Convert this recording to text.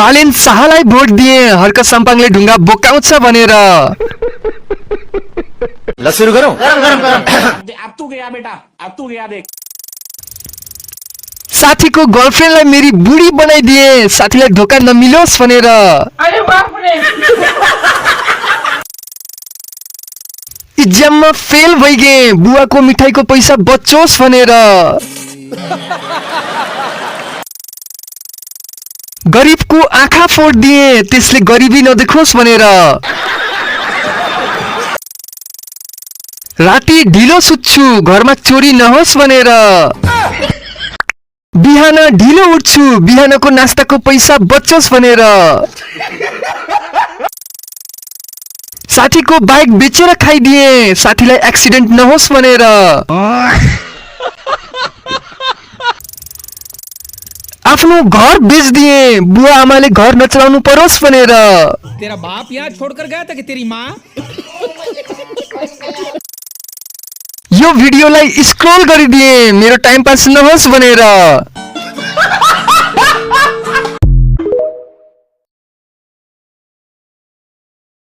Balen शाहलाई vote दिए हर्क साम्पाङले ढुङ्गा बोकाउँछ भनेर। ल सुरु गरौँ। अब तू गया बेटा, अब तू गया देख। साथीको गर्लफ्रेन्डलाई मेरी बुढी बनाइदिए साथीलाई धोका नमिलोस् भनेर। इक्जाममा फेल भइगे बुवाको मिठाईको पैसा बचोस् भनेर। गरिबको आँखा फोडिदिए त्यसले गरिबी नदेखोस् भनेर। राति ढिलो सुत्छु घरमा चोरी नहोस् भनेर। बिहान ढिलो उठ्छु बिहानको नास्ताको पैसा बचोस् भनेर। साथीको बाइक बेचेर खाइदिए साथीलाई एक्सिडेन्ट नहोस् भनेर। आफ्नो घर बेच्दिए बुवा आमाले घर नचलाउनु परोस् भनेर। तेरा बाप यहाँ छोड़कर गया था कि तेरी माँ? यो भिडियोलाई स्क्रोल गरिदिए मेरो टाइम पास नहोस् भनेर।